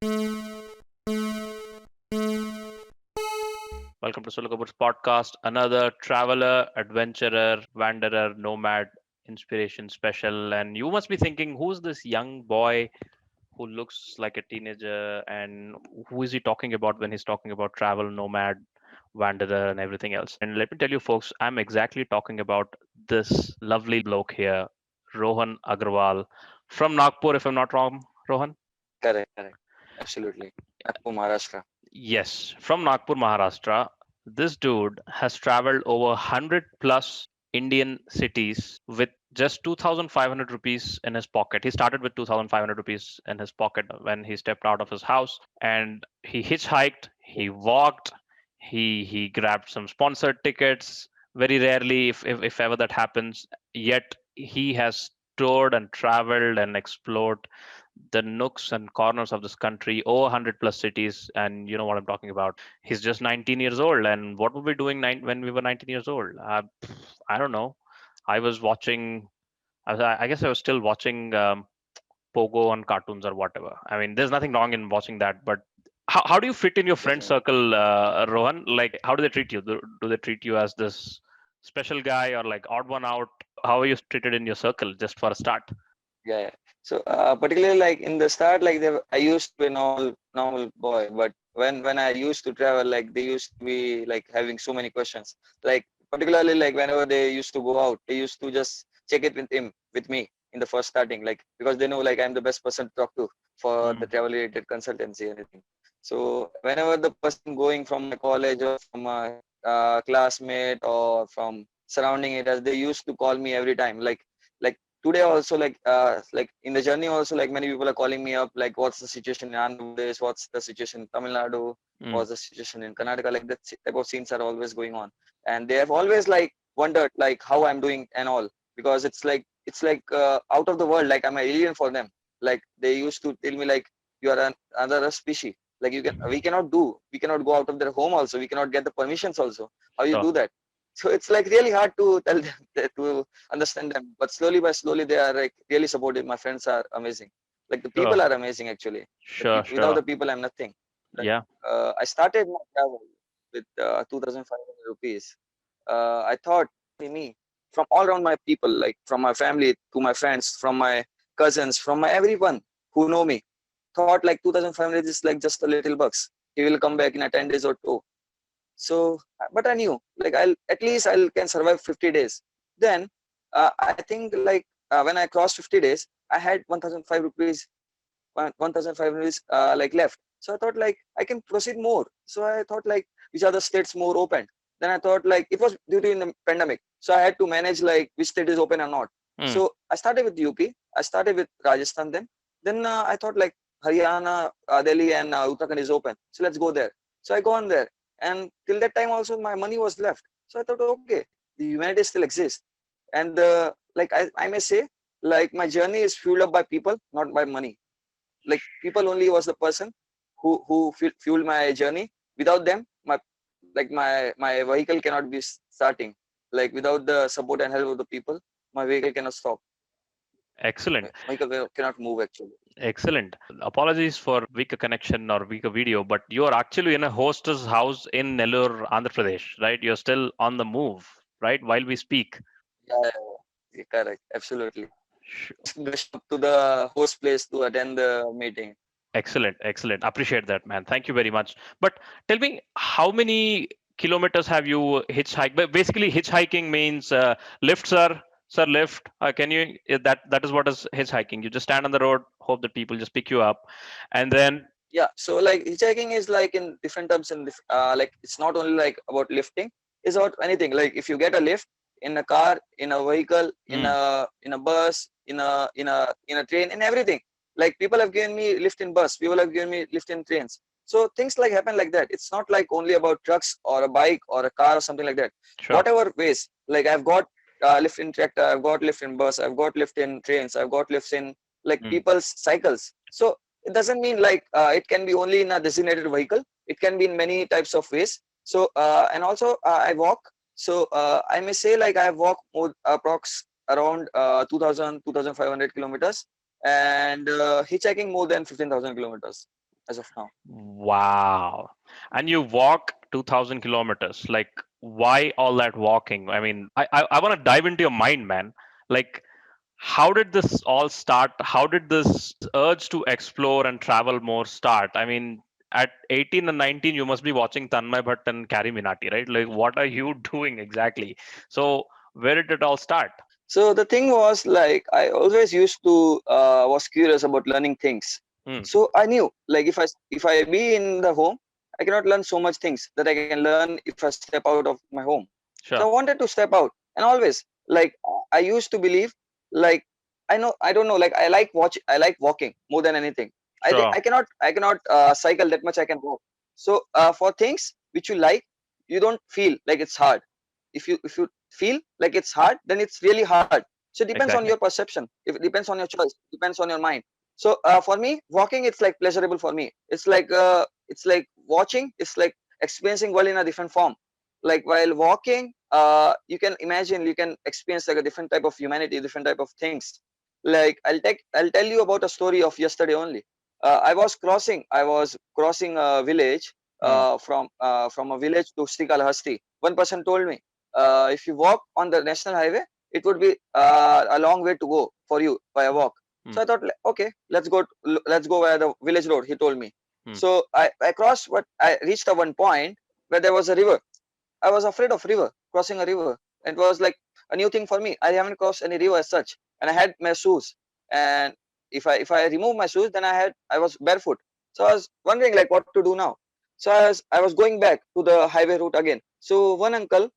Welcome to Sollu Kaburz podcast, another traveler, adventurer, wanderer, nomad inspiration special. And you must be thinking, who's this young boy who looks like a teenager, and who is he talking about when he's talking about travel, nomad, wanderer, and everything else? And let me tell you, folks, I'm exactly talking about this lovely bloke here, Rohan Agrawal from Nagpur, if I'm not wrong, Rohan. Correct. Absolutely. Nagpur, Maharashtra. Yes, from Nagpur, Maharashtra. This dude has traveled over 100 plus Indian cities with just 2,500 rupees in his pocket. He started with 2,500 rupees in his pocket when he stepped out of his house, and he hitchhiked, he walked, he grabbed some sponsored tickets. Very rarely, if ever that happens, yet he has toured and traveled and explored the nooks and corners of this country, over 100 plus cities. And you know what I'm talking about. He's just 19 years old. And what were we doing when we were 19 years old? I don't know. I was watching, I guess I was still watching Pogo on cartoons or whatever. I mean, there's nothing wrong in watching that, but how do you fit in your friend Definitely. circle, Rohan? Like, how do they treat you? Do they treat you as this special guy or like odd one out? How are you treated in your circle just for a start? Yeah. So particularly like in the start, like I used to be a normal boy, but when I used to travel, like they used to be like having so many questions. Like particularly like whenever they used to go out, they used to just check it with me in the first starting, like because they know like I'm the best person to talk to for the Mm, travel related consultancy anything. So whenever the person going from my college or from my classmate or from surrounding areas, they used to call me every time, like today also like in the journey also like many people are calling me up like what's the situation in Andhra Pradesh, what's the situation in Tamil Nadu, mm, what's the situation in Karnataka, like that type of scenes are always going on, and they have always like wondered like how I'm doing and all, because it's like out of the world, like I'm an alien for them. Like they used to tell me like you are another species, like we cannot go out of their home also, we cannot get the permissions also, how you sure, do that? So it's like really hard to tell them to understand them, but slowly by slowly they are like really supportive. My friends are amazing, like the people sure, are amazing actually. sure, Without sure. the people I'm nothing. Like Yeah. I started my travel with 2500 rupees. I thought me from all around my people, like from my family to my friends, from my cousins, from my everyone who know me, thought like 2500 is like just a little bucks, he will come back in a 10 days or two. So but I knew like I'll at least I can survive 50 days. Then I think like when I crossed 50 days I had 1005 rupees, 1500 rupees like left. So I thought like I can proceed more. So I thought like which other states more open. Then I thought like it was due to in the pandemic, so I had to manage like which state is open or not. Mm, So I started with UP, I started with Rajasthan. Then I thought like Haryana, Delhi and Uttarakhand is open, so let's go there. So I go on there, and till that time also my money was left. So I thought okay, the humanity still exists. And like I may say like my journey is fueled up by people, not by money. Like people only was the person who fueled my journey. Without them, my vehicle cannot be starting. Like without the support and help of the people, my vehicle cannot stop. My excellent. vehicle cannot move actually. Excellent. Apologies for weaker connection or weaker video, but you are actually in a hostess house in Nellore, Andhra Pradesh, right? You're still on the move, right? While we speak. Yeah, correct, absolutely. Sh- Just rushed up to the host place to attend the meeting. Excellent, excellent. Appreciate that, man. Thank you very much. But tell me, how many kilometers have you hitchhiked? Basically, hitchhiking means lift, sir, lift. Can you? That is what is hitchhiking. You just stand on the road, hope that people just pick you up, and then. Yeah, so like hitchhiking is like in different terms, and like it's not only like about lifting, it's about anything. Like if you get a lift in a car, in a vehicle, Mm, in a bus, in a train, in everything. Like people have given me lift in bus, people have given me lift in trains. So things like happen like that. It's not like only about trucks or a bike or a car or something like that. sure. Whatever ways, like I've got lift in tractor, I've got lift in bus, I've got lift in trains, I've got lifts in like Mm. people's cycles. So it doesn't mean like it can be only in a designated vehicle, it can be in many types of ways. So and also I walk. So I may say like I walk more approx around 2000 kilometers, and hitchhiking more than 15,000 kilometers. as of now. Wow. And you walk 2000 kilometers. Like, why all that walking? I mean, I want to dive into your mind, man. Like, how did this all start? How did this urge to explore and travel more start? I mean, at 18 and 19, you must be watching Tanmay Bhatt and Carrie Minati, right? Like, what are you doing exactly? So, where did it all start? So the thing was like I always used to was curious about learning things. Hmm, So I knew like if I be in the home, I cannot learn so much things that I can learn if I step out of my home. So I sure, wanted to step out, and always like I used to believe like I don't know like I like walking more than anything. I think sure, I cannot cycle that much. I can walk. So for things which you like, you don't feel like it's hard. If you feel like it's hard, then it's really hard. So it depends on your exactly. perception. If it depends on your choice, it depends on your mind. So for me, walking it's like pleasurable for me. It's like watching. It's like experiencing world in a different form. Like while walking, you can imagine, you can experience like a different type of humanity, different type of things. Like I'll tell you about a story of yesterday only. I was crossing a village Hmm, from a village to Srikalahasti. One person told me, if you walk on the national highway, it would be a long way to go for you by a walk. hmm, So I thought, like, okay, let's go via the village road. He told me. hmm. So I crossed, but I reached a one point where there was a river. I was afraid of river, crossing a river. It was like a new thing for me. I haven't crossed any river as such, and I had my shoes. And if I remove my shoes, then I was barefoot. So I was wondering like what to do now. So I was going back to the highway route again. So one uncle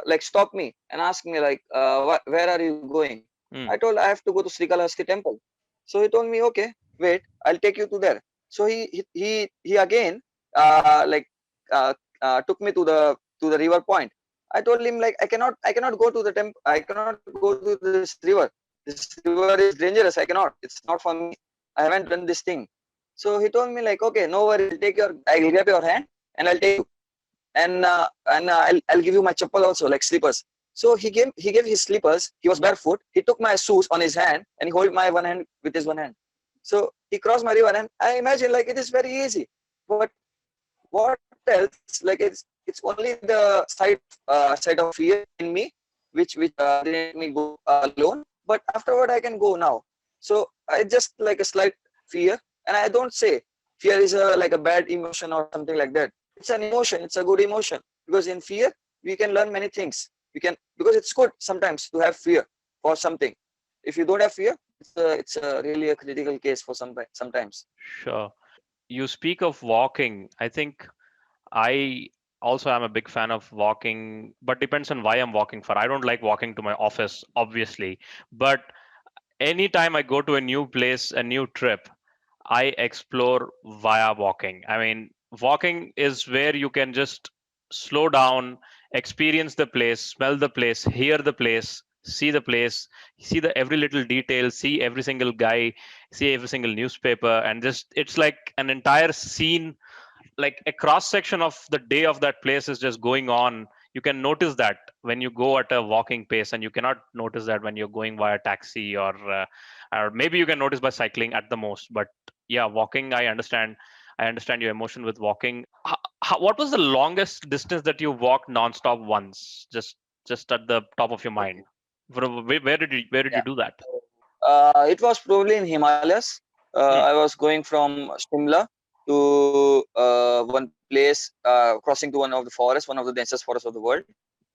like stopped me and asked me like where are you going? I Hmm. told I have to go to Srikalahasti temple. So he told me, okay, wait, I'll take you to there. So he again like uh, took me to the river point. I told him like I cannot go to the temple. I cannot go to this river. This river is dangerous. I cannot. It's not for me. I haven't done this thing. So he told me like, okay, no worries. I'll grab your hand and I'll take you. And I'll give you my chappal also, like slippers. So he gave his slippers. He was barefoot. He took my shoes on his hand and he hold my one hand with his one hand. So he crossed my river, and I imagine like it is very easy. But what else? Like it's only the side of fear in me, which didn't let me go alone. But afterward, I can go now. So I just like a slight fear, and I don't say fear is like a bad emotion or something like that. It's an emotion. It's a good emotion because in fear we can learn many things. We can, because it's good sometimes to have fear for something. If you don't have fear, it's a really a critical case for sometimes. Sure. You speak of walking. I think I also am a big fan of walking, but depends on why I'm walking for. I don't like walking to my office, obviously, but anytime I go to a new place, a new trip, I explore via walking. I mean, walking is where you can just slow down, experience the place, smell the place, hear the place, see the every little detail, see every single guy, see every single newspaper, and just it's like an entire scene, like a cross section of the day of that place is just going on. You can notice that when you go at a walking pace, and you cannot notice that when you're going via taxi, or maybe you can notice by cycling at the most. But yeah, walking, I understand your emotion with walking. What was the longest distance that you walked nonstop once, just at the top of your mind? Where did you do that? It was probably in Himalayas. Hmm, I was going from Shimla to one place, crossing to one of the forests, one of the densest forests of the world.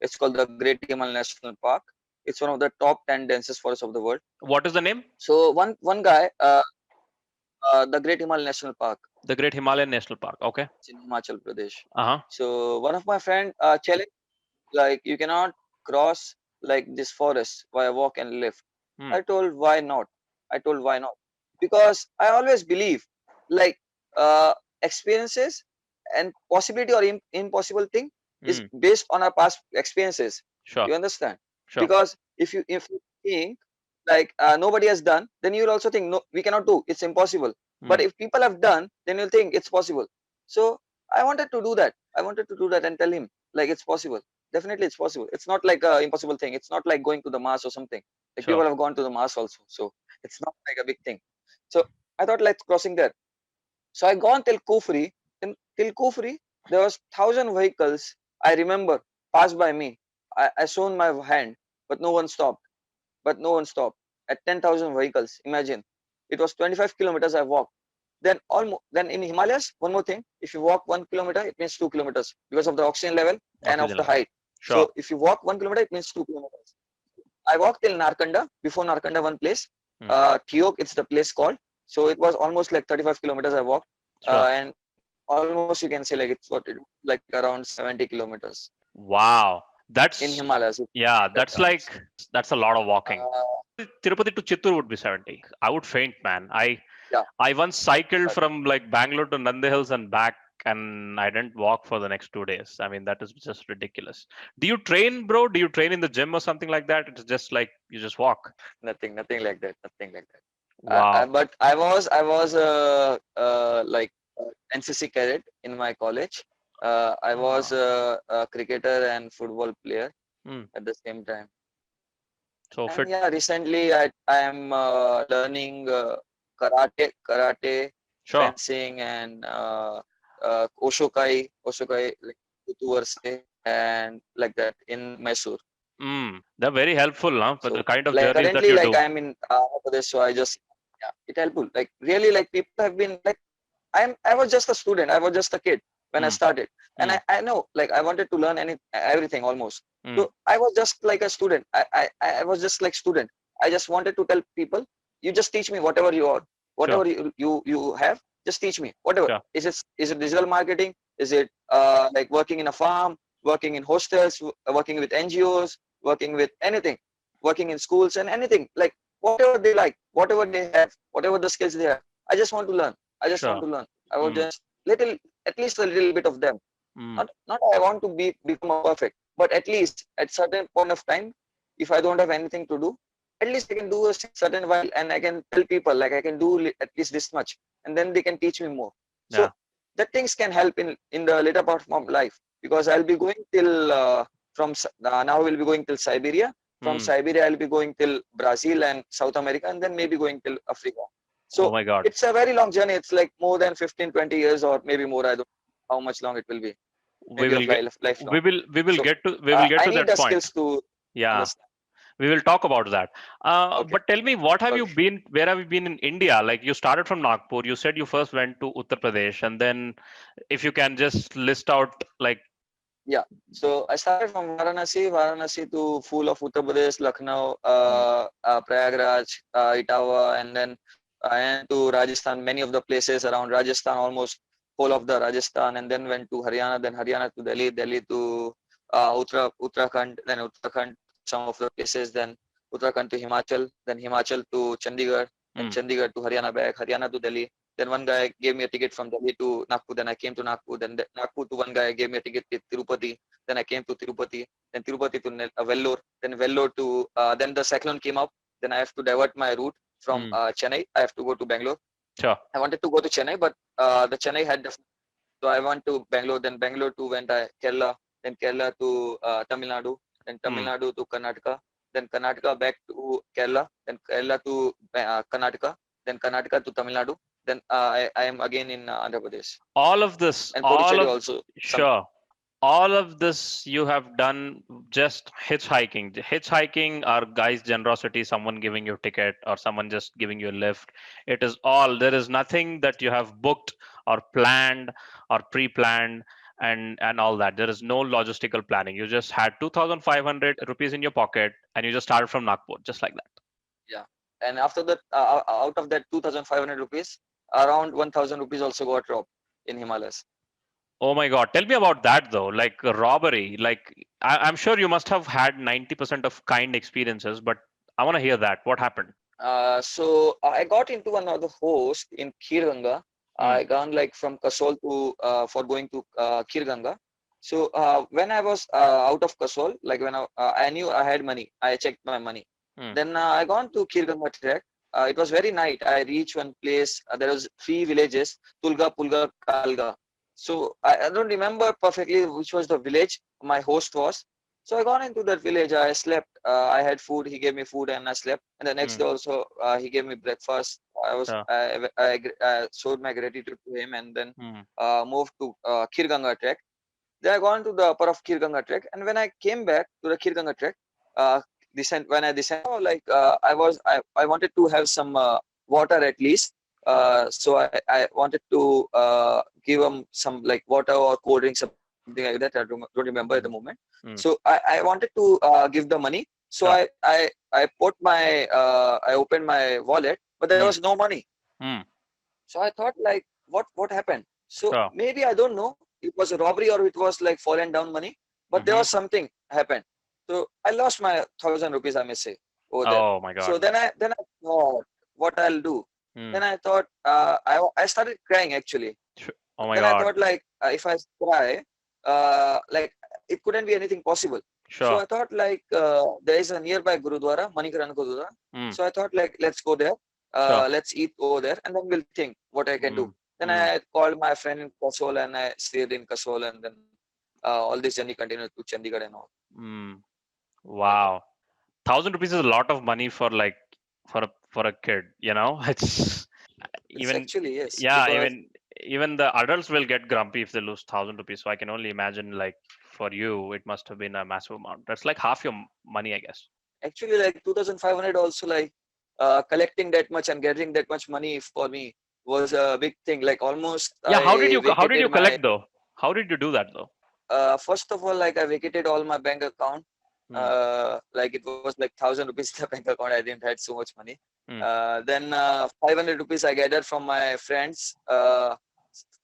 It's called the Great Himal National Park. It's one of the top 10 densest forests of the world. what is the name? So one guy, the Great Himal National Park, The Great Himalayan National Park. Okay. it's in Himachal Pradesh. Uh-huh. So one of my friend challenged like you cannot cross like this forest via walk and lift. Hmm, I told why not. I told why not, because I always believe like experiences and possibility or impossible thing is hmm. based on our past experiences. Sure, You understand? sure. Because if you think like nobody has done, then you will also think no, we cannot do, it's impossible. But Hmm, if people have done, then you'll think it's possible. So I wanted to do that. I wanted to do that and tell him like it's possible. Definitely it's possible. It's not like a impossible thing. It's not like going to the Mars or something. Like sure. people have gone to the Mars also, so it's not like a big thing. So I thought like crossing there. So I gone till Kufri. Till Kufri, there was 1,000 vehicles. I remember passed by me. I shown my hand, but no one stopped. But no one stopped. At 10,000 vehicles, imagine. It was 25 kilometers I walked. Then almost, then in Himalayas, one more thing. If you walk 1 kilometer, it means 2 kilometers because of the oxygen level and of Oxygen the level. height. Sure. So if you walk 1 kilometer, it means 2 kilometers. I walked till Narkanda. Before Narkanda, one place, Hmm. Thiok, it's the place called. So it was almost like 35 kilometers I walked, Sure. and almost you can say like it's what it, like around 70 kilometers Wow. in That's Himalayas. yeah, That that's counts. like that's a lot of walking. Uh, Tirupati to Chittur would be 70. I would faint, man. yeah, I once cycled but from like Bangalore to Nandi Hills and back, and I didn't walk for the next 2 days. I mean, that is just ridiculous. Do you train, bro? Do you train in the gym or something like that? It's just like you just walk. nothing like that. Nothing like that. Wow. But I was like NCC cadet in my college. I was Ah. a cricketer and football player Hmm. at the same time. So And fit. yeah, recently I am learning karate, Sure. fencing, and oshokai, like Kutuvarse, and like that in Mysore. They're very helpful, huh? For the So kind of like journeys that currently, you like do. I'm in Pradesh, so I just yeah, it helpful. Like really, like people have been like I was just a student. I was just a kid when I Hmm. started, and Hmm. I know like I wanted to learn everything almost. Hmm. So I was just like a student. I was just like student. I just wanted to tell people, you just teach me whatever you are, Sure. whatever you have, just teach me whatever. Sure. Is it digital marketing? Is it like working in a farm, working in hostels, working with NGOs, working with anything, working in schools and anything like whatever they like, whatever they have, whatever the skills they have. I just want to learn. I just want Sure. to learn. I would Hmm. just little, at least a little bit of them. Hmm. Not I want to become a perfect, but at least at certain point of time, if I don't have anything to do, at least I can do a certain while, and I can tell people like I can do at least this much, and then they can teach me more. Yeah. So that things can help in the later part of my life, because I'll be going till now we'll be going till Siberia. From Hmm. Siberia, I'll be going till Brazil and South America, and then maybe going till Africa. Oh So my God. it's a very long journey. It's like more than 15, 20 years or maybe more. I don't know how much long it will be. We Maybe of will get. lifelong. We will So get to. We will get I to need that the point. skills to Yeah. understand. We will talk about that. Okay. But tell me, what have you Okay. been? Where have you been in India? Like you started from Nagpur. You said you first went to Uttar Pradesh, and then if you can just list out like. Yeah. So I started from Varanasi to full of Uttar Pradesh, Lucknow, Hmm. Prayagraj, Etawah, and then and to Rajasthan, many of the places around Rajasthan, almost whole of the Rajasthan, and then went to Haryana, then Haryana to Delhi, Delhi to Uttarakhand, then Uttarakhand to some of the places, then Uttarakhand to Himachal, then Himachal to Chandigarh, then Hmm. Chandigarh to Haryana back, Haryana to Delhi. Then one guy gave me a ticket from Delhi to Nagpur. Then I came to Nagpur. Then Nagpur to one guy gave me a ticket to Tirupati. Then I came to Tirupati. Then Tirupati to Vellore. Then Vellore to then the cyclone came up. Then I have to divert my route from Hmm. Chennai. I have to go to Bangalore. Sure. I wanted to go to Chennai, but the Chennai had so I went to Bangalore. Then Bangalore to went Kerala. Then Kerala to Tamil Nadu. Then Tamil Hmm. Nadu to Karnataka. Then Karnataka back to Kerala. Then Kerala to Karnataka. Then Karnataka to Tamil Nadu. Then I am again in Andhra Pradesh All of this, and all Puducherry of also. Some sure. All of this you have done just hitchhiking. Hitchhiking are guys' generosity, someone giving you a ticket or someone just giving you a lift. It is all, there is nothing that you have booked or planned or pre-planned and all that. There is no logistical planning. You just had 2,500 rupees in your pocket and you just started from Nagpur, just like that. yeah, and after that, out of that 2,500 rupees, around 1,000 rupees also got robbed in Himalayas. Oh my God. Tell me about that though. Like robbery. Like I'm sure you must have had 90% of kind experiences, but I want to hear that. What happened? So I got into another host in Khirganga. Hmm. I gone like from Kasol to for going to Khirganga. So when I was out of Kasol, like when I knew I had money, I checked my money. Hmm. Then I gone to Khirganga trek. It was very night. I reached one place. There was three villages: Tulga, Pulga, Kalga. So I don't remember perfectly which was the village my host was. So I gone into that village. I slept. I had food. He gave me food, and I slept. And the next Hmm. day also, he gave me breakfast. Sure. I showed my gratitude to him, and then Mm. moved to Khirganga trek. Then I gone to the upper of Khirganga trek, and when I came back to the Khirganga trek, when I descended, I wanted to have some water at least. So I wanted to give him some like water or cold drink, something like that. I don't remember at the moment. Mm. So Mm. I wanted to give the money. So Sure. I opened my wallet, but there Mm. was no money. Mm. So I thought like, what happened? So Sure. maybe I don't know. It was a robbery or it was like fallen down money, but there Mm-hmm. was something happened. So I lost my 1,000 rupees, I may say, over there. Oh my So God. then I thought what I'll do. Mm. Then I thought I started crying actually. Oh my Then I God. thought like if I cry, like it couldn't be anything possible. So Sure. I thought like there is a nearby Gurudwara, Manikaran Gurudwara. Mm. So I thought like let's go there, Sure. let's eat over there, and then we'll think what I can do. Mm. Then Mm. I called my friend in Kasol and I stayed in Kasol, and then all this journey continued to Chandigarh and all Mm. like that. Wow. 1,000 rupees is a lot of money for like for a kid. It's It's even actually yes yeah because even the adults will get grumpy if they lose 1,000 rupees. So I can only imagine like for you it must have been a massive amount. That's like half your money, I guess. actually like 2,500 also like collecting that much and getting that much money for me was a big thing. Like almost Yeah. How did I you vacated my collect though? How did you do that though? first of all, like I vacated all my bank account. Hmm. Like it was like 1,000 rupees in the bank account. I didn't had so much money. Hmm. Then 500 rupees I gathered from my friends.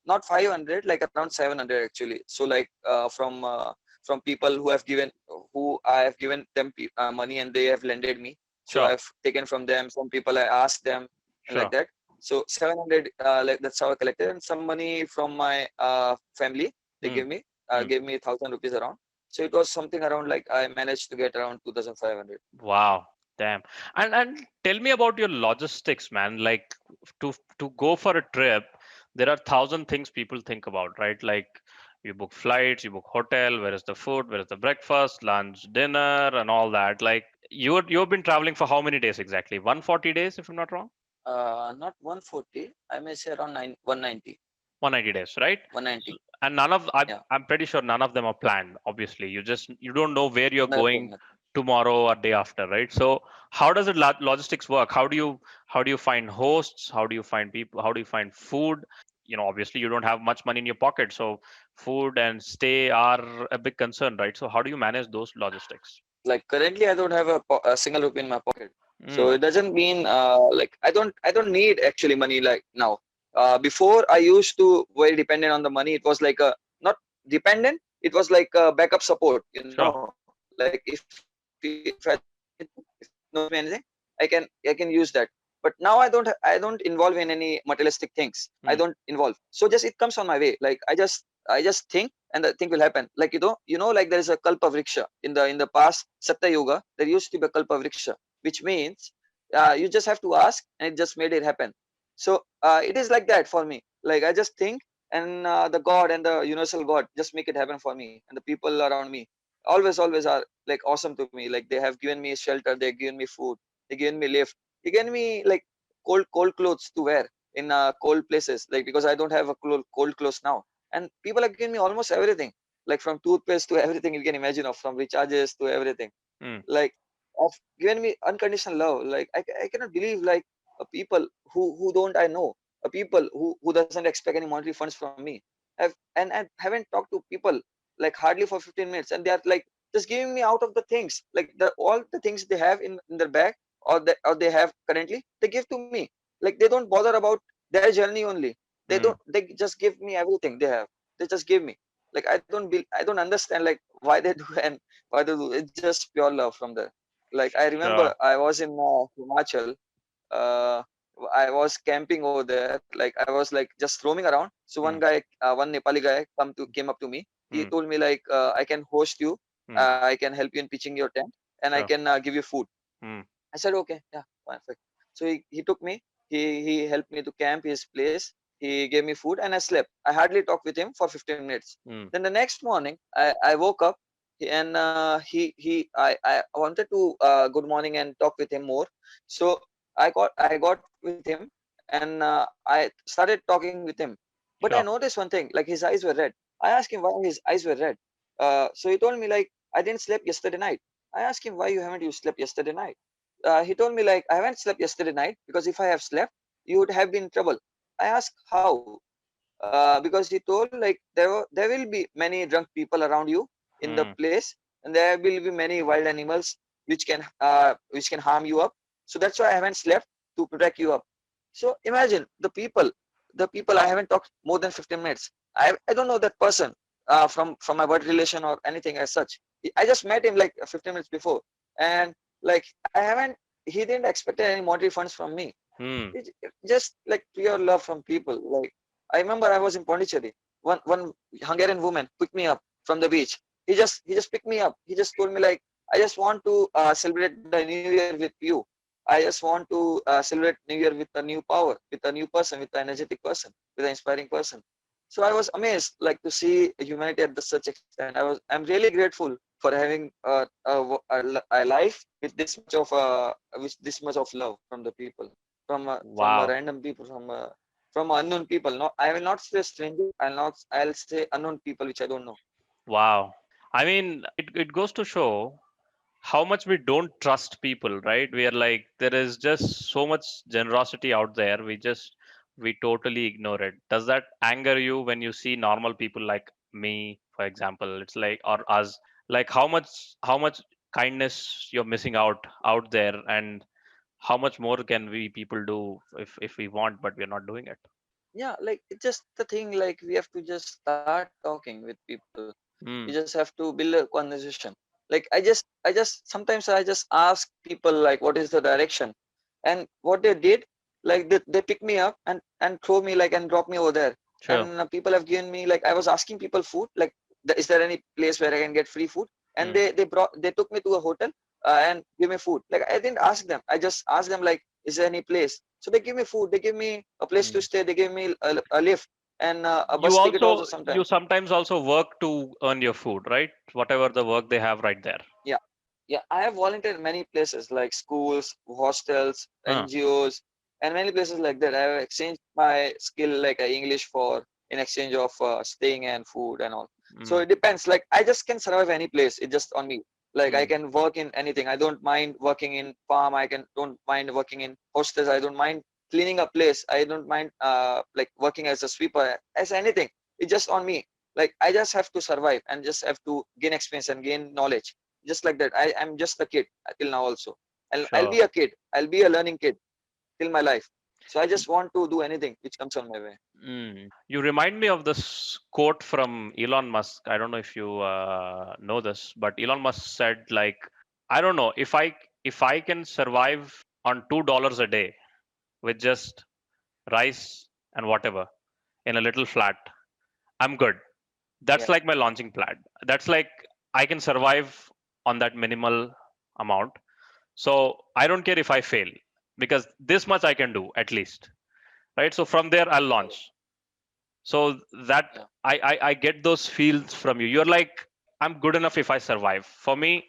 Not 500, like around 700 actually. So like from people who I have given them money and they have lended me. So Sure. I've taken from them. Some people I asked them and like Sure. that. So 700, like that's how I collected, and some money from my family they Hmm. Hmm. gave me 1,000 rupees around. So it was something around like I managed to get around 2,500. Wow. Damn. And tell me about your logistics, man. Like to go for a trip, there are thousand things people think about, right? Like you book flights, you book hotel, where is the food, where is the breakfast, lunch, dinner, and all that. Like you've been traveling for how many days exactly? 140 days, if I'm not wrong. Not 140, I may say around 190. 190 days, right? 190. And none of Yeah, I'm pretty sure none of them are planned. Obviously, you don't know where you're nothing, going nothing. tomorrow or day after, right? So how does the logistics work? How do you find hosts? How do you find people? How do you find food? Obviously you don't have much money in your pocket, so food and stay are a big concern, right? So how do you manage those logistics? Like currently I don't have a single rupee in my pocket. So Mm, it doesn't mean like I don't need actually money like now. Before I used to very dependent on the money. It was like a not dependent. It was like a backup support. sure. Like if I don't have anything, if no one gives me anything, I can use that. But now I don't involve in any materialistic things. I Mm, don't involve. So just it comes on my way. Like I just think and the thing will happen. Like like there is a kalpa vriksha in the past Satya Yuga. There used to be a kalpa vriksha, which means you just have to ask and it just made it happen. So it is like that for me. Like I just think and the God and the universal God just make it happen for me, and the people around me always are like awesome to me. Like they have given me shelter, they given me food, they given me lift, they given me like cold clothes to wear in cold places. Like because I don't have a cold clothes now, and people are giving me almost everything, like from toothpaste to everything you can imagine of, from recharges to everything. mm, Like have given me unconditional love. Like I cannot believe like a people who don't I know, a people who doesn't expect any monetary funds from me, have and haven't talked to people like hardly for 15 minutes, and they are like just giving me out of the things, like all the things they have in their bag, or they have currently, they give to me. Like they don't bother about their journey only. mm. They just give me everything they have. They just give me. Like I don't understand like why they do and why they do. It's just pure love from there. Like I remember Sure. I was in Himachal. uh, I was camping over there. Like I was like just roaming around. So Mm, one Nepali guy came up to me. He mm, told me like I can host you. mm. I can help you in pitching your tent, and I Sure. can give you food. Mm, I said okay, yeah, perfect. So he took me. He helped me to camp his place. He gave me food and I slept. I hardly talked with him for 15 minutes. mm, Then the next morning, I woke up and I wanted to good morning and talk with him more. So I got with him. and I started talking with him. But I Sure. noticed one thing, like his eyes were red. I asked him why his eyes were red. So he told me like, I didn't sleep yesterday night. I asked him, why you haven't you slept yesterday night? He told me like, I haven't slept yesterday night because if I have slept, you would have been in trouble. I asked how, because he told like there will be many drunk people around you in the Mm, place, and there will be many wild animals which can harm you up. So that's why I haven't slept, to protect you up. So imagine the people I haven't talked more than 15 minutes. I don't know that person from my blood relation or anything as such. I just met him like 15 minutes before, and like I haven't. He didn't expect any monetary funds from me. mm, It just like pure love from people. Like I remember I was in Pondicherry. One Hungarian woman picked me up from the beach. He just picked me up. He just told me like, I just want to celebrate the New Year with you. I just want to celebrate New Year with a new power, with a new person, with an energetic person, with an inspiring person. So I was amazed, like to see humanity at the such extent. I'm really grateful for having a life with this much of with this much of love from the people, from a wow. random people, from unknown people. Not, I will not say stranger. I'll say unknown people which I don't know. Wow. I mean, it goes to show how much we don't trust people, right? We are like, there is just so much generosity out there. We totally ignore it. Does that anger you when you see normal people like me, for example? It's like, or us, like how much kindness you're missing out there, and how much more can we people do if we want, but we're not doing it. Yeah, like it's just the thing. Like we have to just start talking with people. You just have Mm, to build a conversation. Like I just sometimes I just ask people like, what is the direction, and what they did, like they pick me up and throw me like and drop me over there. sure. And people have given me, like I was asking people food, like is there any place where I can get free food? And Mm. they took me to a hotel and give me food. Like I didn't ask them. I just asked them like, is there any place? So they give me food. They give me a place to Mm. stay. They give me a lift and a You bus ticket also also you sometimes. sometimes also work to earn your food, right? Whatever the work they have right there. Yeah. Yeah, I have volunteered in many places like schools, hostels, Huh. NGOs, and many places like that. I have exchanged my skill like English for in exchange of staying and food and all. So Mm, it depends. Like I just can survive any place. It's just on me. Like I mm, can work in anything. I don't mind working in farm. I can don't mind working in hostels. I don't mind cleaning a place. I don't mind like working as a sweeper, as anything. It's just on me. Like I just have to survive and just have to gain experience and gain knowledge, just like that. I'm just a kid till now also. I'll sure. be a kid. I'll be a learning kid till my life. So I just want to do anything which comes on my way. You remind me of this quote from Elon Musk. I don't know if you know this, but Elon Musk said like, I don't know if I can survive on $2 a day with just rice and whatever in a little flat, I'm good. That's Yeah, like my launching pad. That's like I can survive on that minimal amount. So I don't care if I fail because this much I can do at least, right? So from there I'll yeah, launch. So that yeah, I get those feels from you. You're like, I'm good enough if I survive. For me,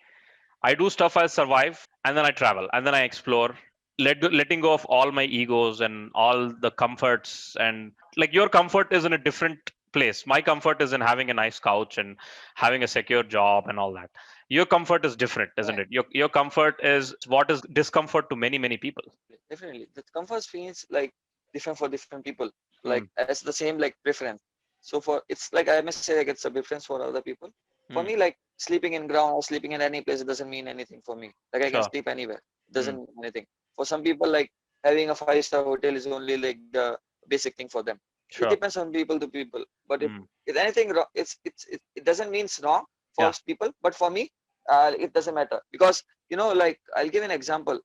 I do stuff, I survive, and then I travel, and then I explore, letting go of all my egos and all the comforts. And like your comfort is in a different place. My comfort is in having a nice couch and having a secure job and all that. Your comfort is different, isn't right. it? Your comfort is what is discomfort to many, many people. Definitely. The comfort feels like different for different people. Like Mm, as the same like preference. So for it's like I must say like it's a preference for other people. For mm, me, like sleeping in ground or sleeping in any place, it doesn't mean anything for me. Like I can sure. sleep anywhere. It doesn't Mm, mean anything. For some people, like having a 5-star hotel is only like the basic thing for them. It sure. depends on people to people. But Mm, if anything wrong, it doesn't mean it's wrong for yeah. people. But for me, it doesn't matter because like I'll give an example.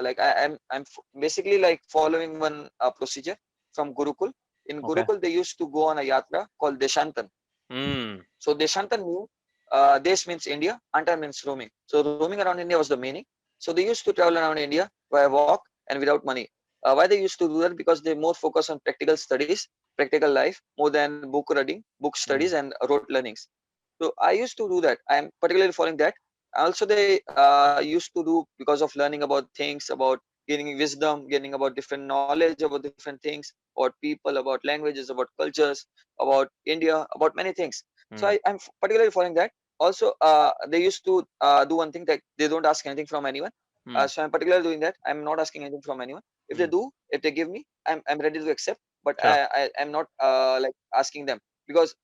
Like I'm basically like following one procedure from Gurukul. In Okay. Gurukul, they used to go on a yatra called Deshantan. Mm, So Deshantan means Desh means India, Antar means roaming. So roaming around India was the meaning. So they used to travel around India by walk and without money. Why they used to do that? Because they more focus on practical studies, practical life, more than book reading, book studies, mm, and rote learnings. So I used to do that. I'm particularly following that. Also, they used to do because of learning about things, about gaining wisdom, gaining about different knowledge about different things, about people, about languages, about cultures, about India, about many things. So Mm. I'm particularly following that. Also, they used to do one thing that they don't ask anything from anyone. Mm. So I'm particularly doing that. I'm not asking anything from anyone. If they Mm. do, if they give me, I'm ready to accept. But Sure. I am not like asking them, because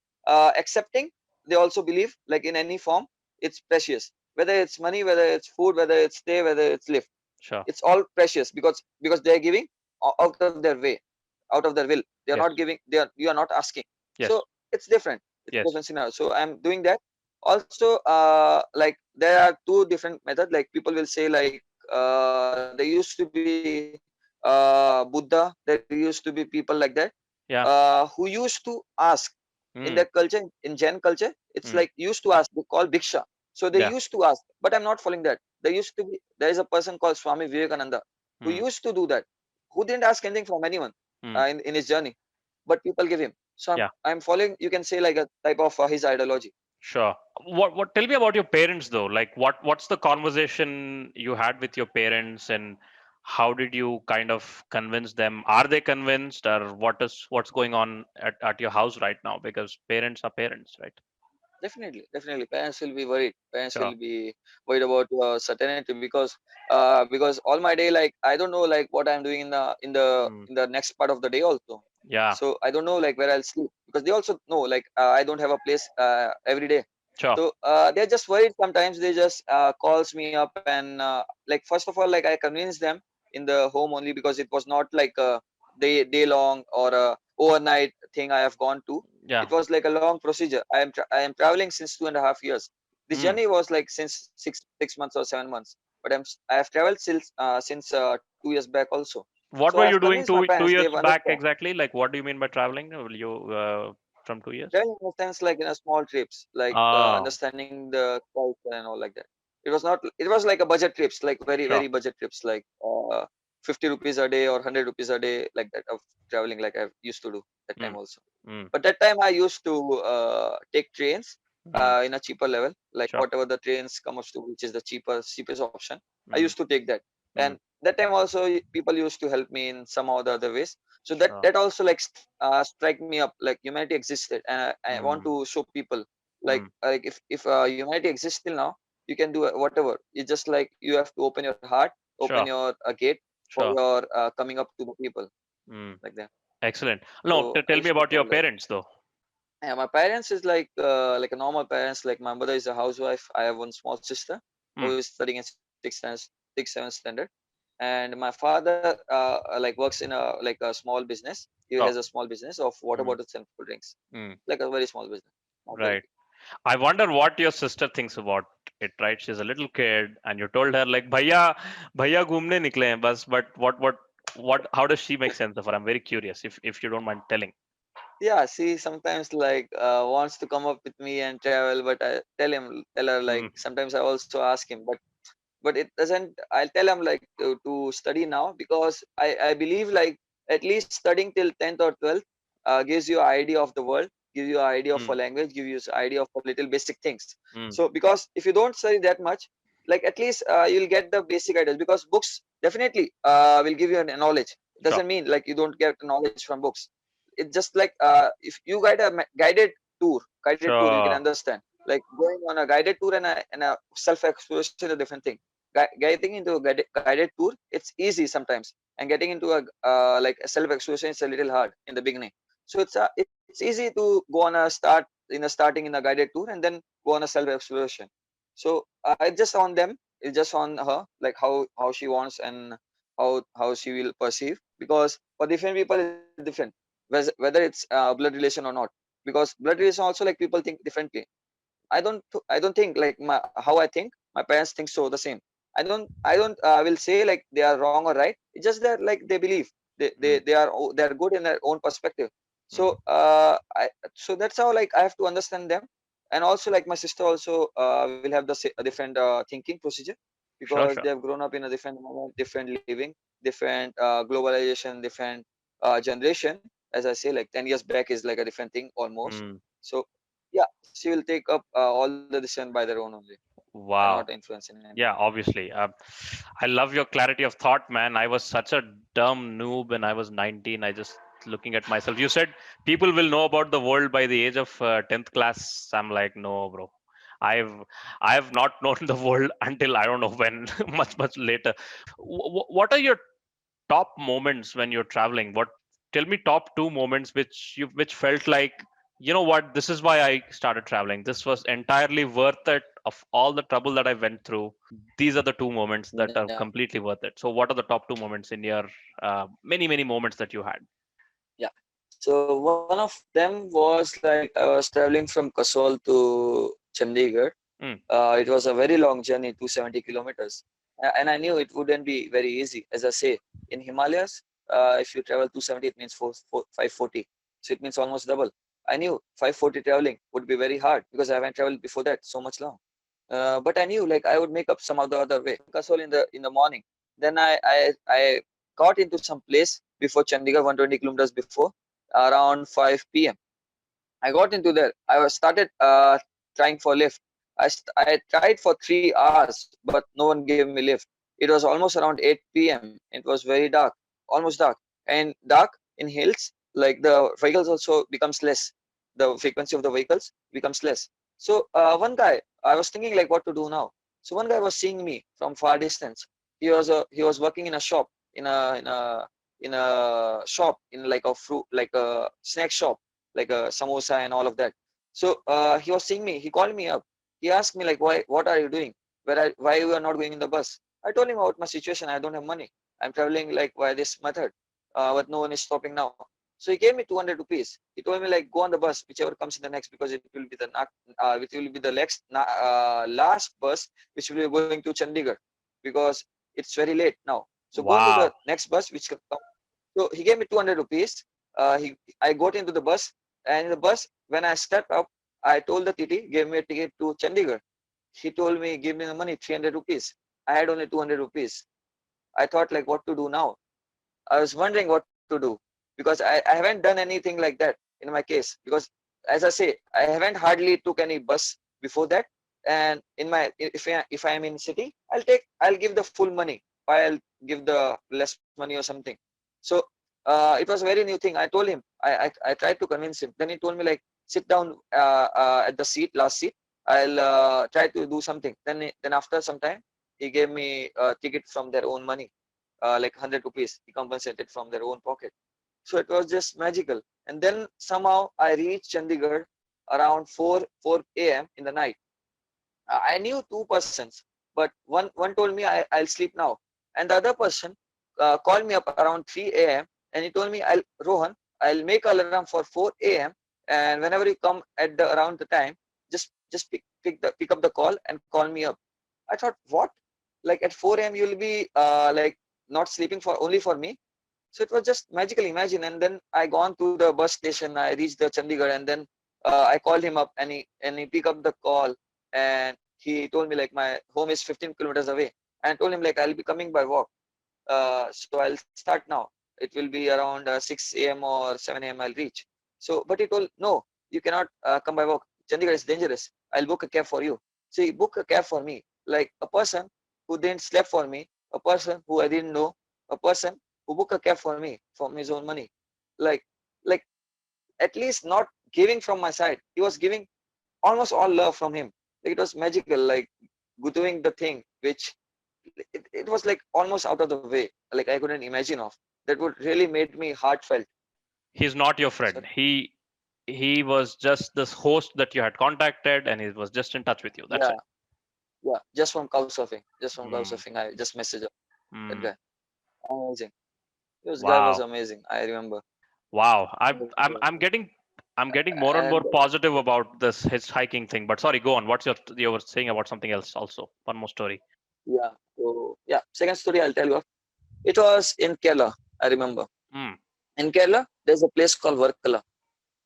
accepting, they also believe like in any form it's precious. Whether it's money, whether it's food, whether it's stay, whether it's lift, Sure. it's all precious, because they're giving out of their way, out of their will. They are not Yes. giving. They are, you are not asking. So Yes. it's different. It's a Yes. different scenario. So I'm doing that. Also, like there are two different methods. Like people will say like there used to be Buddha. There used to be people like that Yeah. who used to ask. In that Mm. culture, in Jain culture, it's like Mm. used to ask. They call bhiksha. So they Yeah. used to ask, but I'm not following that. There is a person called Swami Vivekananda who Mm. used to do that, who didn't ask anything from anyone Mm. in his journey, but people give him. So Yeah. I'm following. You can say like a type of his ideology. Sure. What tell me about your parents though? Like what's the conversation you had with your parents, and how did you kind of convince them? Are they convinced, or what's going on at your house right now? Because parents are parents, right? Definitely, definitely. Parents will be worried. Parents Sure. will be worried about certainty, because all my day, like I don't know like what I'm doing in Mm. the next part of the day also. Yeah. So I don't know like where I'll sleep, because they also know like I don't have a place every day. Sure. So they're just worried. Sometimes they just calls me up, and like first of all, like I convinced them in the home only, because it was not like a day long or a overnight thing I have gone to. Yeah. It was like a long procedure. I am traveling since 2.5 years. This Mm. journey was like since 6 months or 7 months. But I have traveled since 2 years back also. So What I were have you doing convinced my two parents. They've years back understand. exactly? Like what do you mean by traveling? Will you from 2 years? Traveling in a sense like in a small trips, like Oh, understanding the culture and all like that. It was not. It was like a budget trips, like very sure. very budget trips, like 50 rupees a day or 100 rupees a day, like that of traveling, like I used to do that time Mm. also. Mm. But that time I used to take trains Mm. in a cheaper level, like Sure. whatever the trains comes to, which is the cheapest option. I Mm. used to take that, Mm. and that time also people used to help me in some or the other ways. So that Sure. that also like strike me up, like humanity existed, and I want Mm. to show people Mm. like if humanity exists till now, you can do whatever. It's just like you have to open your heart, open Sure. your gate for Sure. your coming up to the people, Mm. like that. Excellent. No, So I tell me used to about your follow that. parents though. Yeah, my parents is like a normal parents. Like my mother is a housewife. I have one small sister who Mm. is studying in sixth, seventh standard, and my father like works in a small business. He has Oh. a small business of water Mm. bottles and cool drinks, Mm. like a very small business, not very Right. big. I wonder what your sister thinks about it, right? She's a little kid and you told her like भैया घूमने निकले हैं बस, but what how does she make sense of it? I'm very curious if you don't mind telling. Yeah, she sometimes like wants to come up with me and travel, but I tell her like Mm. sometimes I also ask him, but it doesn't. I'll tell him like to study now, because I believe like at least studying till 10th or 12th gives you an idea of the world, give you an idea of a Mm. language, give you an idea of a little basic things. Mm. So because if you don't study that much, like at least you'll get the basic ideas, because books definitely will give you a knowledge. It Sure. doesn't mean like you don't get knowledge from books. It's just like if you guide a guided tour, you can Sure. understand. Like going on a guided tour and a self exploration is a different thing. Getting into a guided tour, it's easy sometimes, and getting into a like a self exploration is a little hard in the beginning. So it's easy to go on a starting in a guided tour, and then go on a self exploration. So it's just on them. It's just on her, like how she wants, and how she will perceive, because for different people it's different, whether it's blood relation or not. Because blood relation also, like people think differently. I don't think like how I think. My parents think so the same. I don't will say like they are wrong or right. It's just that like they believe Mm. they are good in their own perspective. Mm. So so that's how like I have to understand them. And also like my sister also will have a different thinking procedure, Sure, because they sure. have grown up in a different moment, different living, different globalization, different generation. As I say, like 10 years back is like a different thing almost. Mm. So yeah, she will take up all the decision by their own only. Wow. not influence in any. Yeah, obviously. I love your clarity of thought, man. I was such a dumb noob when I was 19. I just looking at myself. You said people will know about the world by the age of 10th class. I'm like, no, bro. I've I've not known the world until I don't know when, much later. What are your top moments when you're traveling? What tell me top two moments which felt like, you know what, this is why I started traveling. This was entirely worth it of all the trouble that I went through. These are the two moments that are Yeah, completely worth it. So what are the top two moments in your many moments that you had? yeah. So one of them was like I was traveling from Kasol to Chandigarh. Mm, It was a very long journey, 270 kilometers. And I knew it wouldn't be very easy. As I say, in Himalayas, if you travel 270, it means 540. So it means almost double. I knew 540 traveling would be very hard because I haven't traveled before that so much long. But I knew like I would make up some of the other way. Kasol in the morning. Then I got into some place before Chandigarh, 120 kilometers before, around 5 p.m. I got into there. I was started trying for lift. I tried for 3 hours, but no one gave me lift. It was almost around 8 p.m. It was very dark, almost dark. And dark in hills, like the vehicles also becomes less. The frequency of the vehicles becomes less. So one guy, I was thinking like what to do now. So one guy was seeing me from far distance. He was working in a shop in a shop in like a fruit like a snack shop like a samosa and all of that. So he was seeing me. He called me up. He asked me like, "Why? What are you doing? Why you are not going in the bus?" I told him about my situation. I don't have money. I'm traveling like by this method, but no one is stopping now. So he gave me 200 rupees. He told me like, "Go on the bus, whichever comes in the next, because it will be the last bus which will be going to Chandigarh because it's very late now. So go into the wow. next bus which can come." So he gave me 200 rupees. I got into the bus, and in the bus, when I stepped up, I told the TT, gave me a ticket to Chandigarh. He told me, give me the money, 300 rupees. I had only 200 rupees. I thought like what to do now. I was wondering what to do because I haven't done anything like that in my case because as I say, I haven't hardly took any bus before that. And in my if I am in city, I'll give the full money. I'll give the less money or something. So it was a very new thing. I told him I tried to convince him. Then he told me like sit down at the seat last seat. I'll try to do something. Then after some time he gave me a ticket from their own money like 100 rupees. He compensated from their own pocket. So it was just magical. And then somehow I reached Chandigarh around 4 a.m. in the night. I knew two persons, but one told me I'll sleep now, and the other person called me up around 3 a.m. and he told me I'll make alarm for 4 a.m. and whenever you come at the around the time, just pick up the call and call me up. I thought what? Like at 4 a.m. you'll be like not sleeping for only for me. So it was just magical, imagine. And then I gone to the bus station. I reached the Chandigarh, and then I called him up, and he picked up the call, and he told me like my home is 15 kilometers away. And I told him like I'll be coming by walk. So I'll start now. It will be around 6 a.m. or 7 a.m. I'll reach. So, but he told no, you cannot come by walk. Chandigarh is dangerous. I'll book a cab for you. So he booked a cab for me, like a person who didn't sleep for me, a person who I didn't know, a person who booked a cab for me from his own money. Like, like at least not giving from my side. He was giving almost all love from him. Like it was magical, like doing the thing which it was like almost out of the way. Like I couldn't imagine of. That would really made me heartfelt. He's not your So friend. He was just this host that you had contacted, and he was just in touch with you. That's yeah, it. yeah. Just from cow surfing. Just from cow Mm, surfing. I just messaged that mm, guy. Amazing. This guy was wow. amazing. I remember. Wow. Yeah. I'm getting more and And more positive about this hitchhiking thing. But sorry, go on. What's you were saying about something else also? One more story. yeah. So yeah. Second story I'll tell you. It was in Kerala. I remember. Mm. In Kerala, there's a place called Varkala.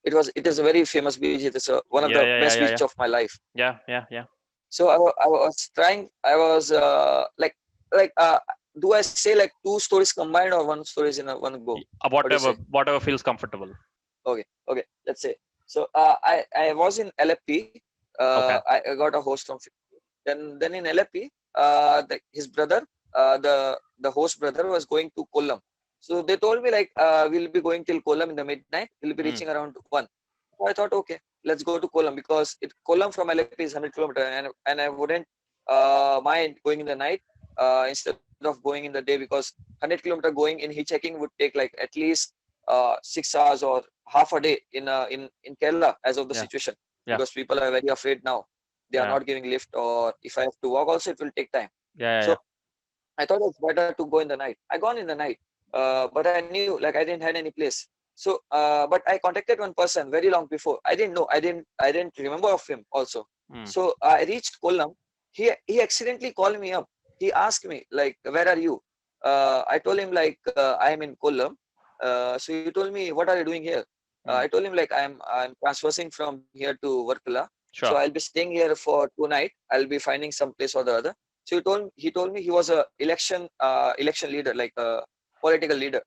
It is a very famous beach. It is one of the Yeah, yeah, yeah, best yeah, beach yeah. of my life. Yeah, yeah, yeah. So I was trying. I was like do I say like two stories combined or one stories in a one go? What do you say? Whatever feels comfortable. Okay, okay. Let's say. So I was in LFP. Okay. I got a host from. Then in LAP, his brother, the host brother was going to Kollam. So they told me like we'll be going till Kollam in the midnight. We'll be reaching around 1. So I thought, okay, let's go to Kollam, because Kollam from LAP is 100 kilometers, and I wouldn't mind going in the night instead of going in the day, because 100 kilometer going in hitchhiking would take like at least 6 hours or half a day in Kerala as of the Yeah. situation, Yeah. because people are very afraid now. They are Yeah. not giving lift, or if I have to walk also, it will take time. Yeah. Yeah. So I thought it's better to go in the night. I gone in the night, but I knew like I didn't had any place. So, but I contacted one person very long before. I didn't know. I didn't remember of him also. Hmm. So I reached Kollam. He accidentally called me up. He asked me like, "Where are you?" I told him like, "I am in Kollam." So he told me, "What are you doing here?" Hmm. I told him like, I'm transversing from here to Varkala. So Sure. I'll be staying here for 2 nights. I'll be finding some place or the other. So he told me he was a election leader, like a political leader.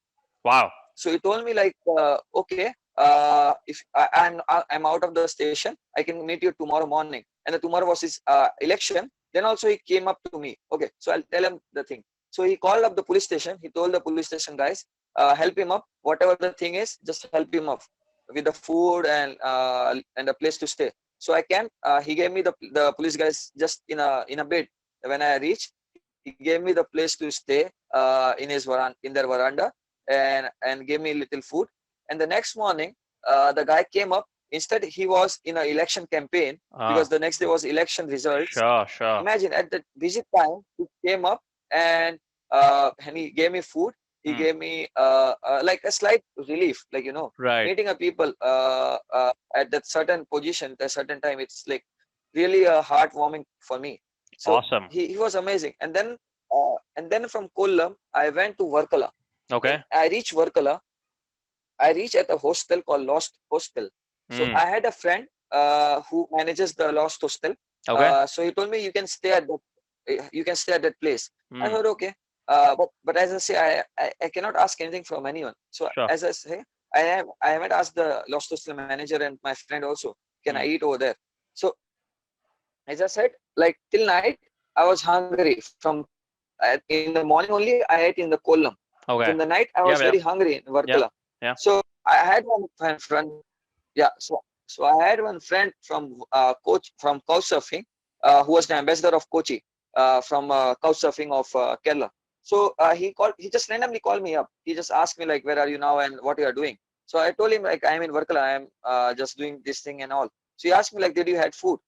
Wow. So he told me like, okay, if I'm out of the station, I can meet you tomorrow morning. And the tomorrow was his election. Then also he came up to me. Okay, so I'll tell him the thing. So he called up the police station. He told the police station guys, help him up. Whatever the thing is, just help him up with the food and a place to stay. So I can. He gave me the police guys just in a bed. When I reached, he gave me the place to stay in their veranda, and gave me little food. And the next morning, the guy came up. Instead, he was in an election campaign, because Ah. the next day was election results. Sure. Sure. Imagine at that busy time, he came up, and he gave me food. He Hmm. gave me like a slight relief, like Right. meeting a people at that certain position, at a certain time. It's like really heartwarming for me. So Awesome. he was amazing. And then from Kollam, I went to Varkala. When Okay. I reached Varkala, I reached at a hostel called Lost Hostel. So Hmm. I had a friend who manages the Lost Hostel. Okay. So he told me you can stay at that place. I Hmm. thought okay, but as I say, I cannot ask anything from anyone. So Sure. as I say, I haven't asked the Lost Hostel manager and my friend also, can I Hmm. eat over there? So as I said, like till night I was hungry. In the morning only I ate in the Kollam. So in the Okay. night I was Yeah. very Yeah. hungry in Varkala. Yeah. Yeah. So I had one friend. Yeah. So I had one friend from coach from couch surfing, who was the ambassador of Kochi, from couch surfing of Kerala. So he just randomly called me up. He just asked me like, where are you now and what you are doing? So I told him like, I am in Varkala. I am just doing this thing and all. So he asked me like, did you had food?